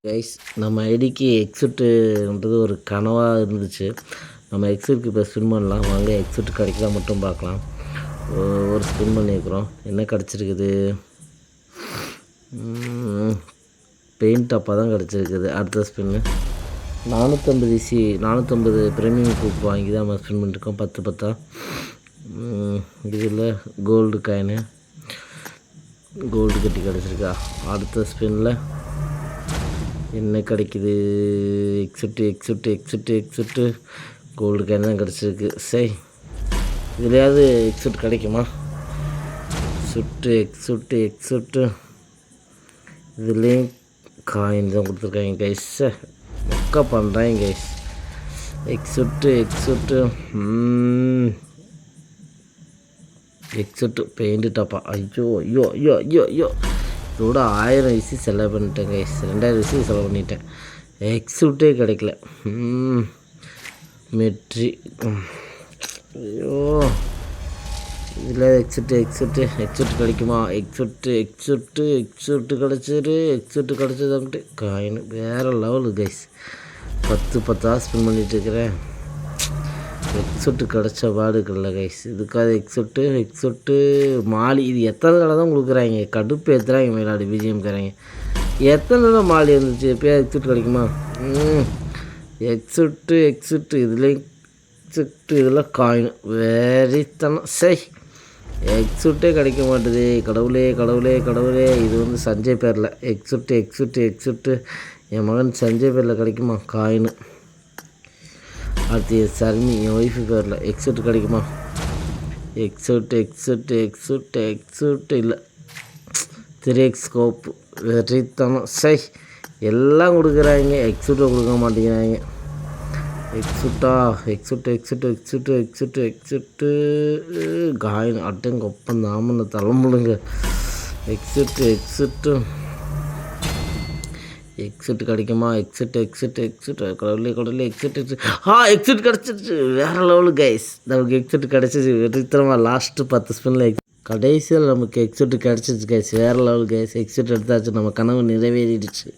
Guys, நம்ம ஐடிக்கு எக்ஸிட்டுன்றது ஒரு கனவாக இருந்துச்சு. நம்ம எக்ஸிட்டுக்கு இப்போ ஸ்பின் பண்ணலாம். வாங்க எக்ஸிட் கிடைக்கிறா மட்டும் பார்க்கலாம். ஒரு ஸ்பின் பண்ணியிருக்கிறோம். என்ன கிடச்சிருக்குது? பெயிண்ட் அப்போ தான் கிடச்சிருக்குது. அடுத்த ஸ்பின்னு 450 ப்ரீமியம் கூப் வாங்கி தான் நம்ம ஸ்பின் பண்ணியிருக்கோம். 10 இதில் கோல்டு காயினு, கோல்டு கட்டி கிடச்சிருக்கா. அடுத்த ஸ்பின்னில் என்ன கிடைக்குது? எக்ஸிட்டு கோல்டு காயின் தான் கிடச்சிருக்கு. சரி, இதுலையாவது எக்ஸிட் கிடைக்குமா? எக்ஸிட்டு இதுலேயும் காயின் தான் கொடுத்துருக்காங்க கைஸ். மொக்க பண்ணுறாங்க கைஸ். எக்ஸிட்டு பெயிண்ட் டாப்பா. ஐயோ இதோட 1000 விசி செலவு பண்ணிட்டேன் கைஸ். 2000 விசி செலவு பண்ணிட்டேன். எக்ஸிட்டே கிடைக்கல. மெட்ரி. ஐயோ, இதில் எக்ஸிட்டு கிடைக்குமா? எக்ஸிட்டு கிடச்சதுன்ட்டு காயின் வேறு லெவலு கைஸ். 10 ஸ்பின் பண்ணிகிட்டு இருக்கிறேன். எக்ஸிட்டு கிடச்ச பாடுக்கல்ல கைஸ். இதுக்காக எக்ஸிட்டு மாலி. இது எத்தனை தடவை தான் கொடுக்குறாங்க? கடுப்பு ஏற்றுறாங்க மயிலாடு பிஜிஎம்காரங்க. எத்தனை தடவை மாலி இருந்துச்சு? எப்போயா எக்ஸிட் கிடைக்குமா? எக்ஸிட்டு இதுலேயும் இதில் காயின் வெறித்தனம். சரி, எக்ஸிட்டே கிடைக்க மாட்டுது. கடவுளே. இது வந்து சஞ்சய் பேரில் எக்ஸிட்டு என் மகன் சஞ்சய் பேரில் கிடைக்குமா காயின்? அடுத்து சர்மி என் ஒய்ஃபு பேரில் எக்ஸிட் கிடைக்குமா? எக்ஸிட்டு இல்லை. 3x ஸ்கோப்பு வெறித்தனம். சரி, எல்லாம் கொடுக்குறாங்க, எக்ஸிட்டை கொடுக்க மாட்டேங்கிறாங்க. எக்ஸிட்டு காயின் அட்டைங்க ஒப்பந்த ஆமன்னு தலைமுழுங்க. எக்ஸிட் கிடைக்குமா? எக்ஸிட் கடவுளே எக்ஸிட் கிடச்சிருச்சு. வேறு லெவலு கைஸ். நமக்கு எக்ஸிட் கிடச்சிச்சு வெற்றித்தனமாக. லாஸ்ட்டு 10 ஸ்பின்னில் கடைசியில் நமக்கு எக்ஸிட் கிடச்சிச்சு கைஸ். வேறு லெவல் கைஸ். எக்ஸிட் எடுத்தாச்சு. நம்ம கனவு நிறைவேறிடுச்சு.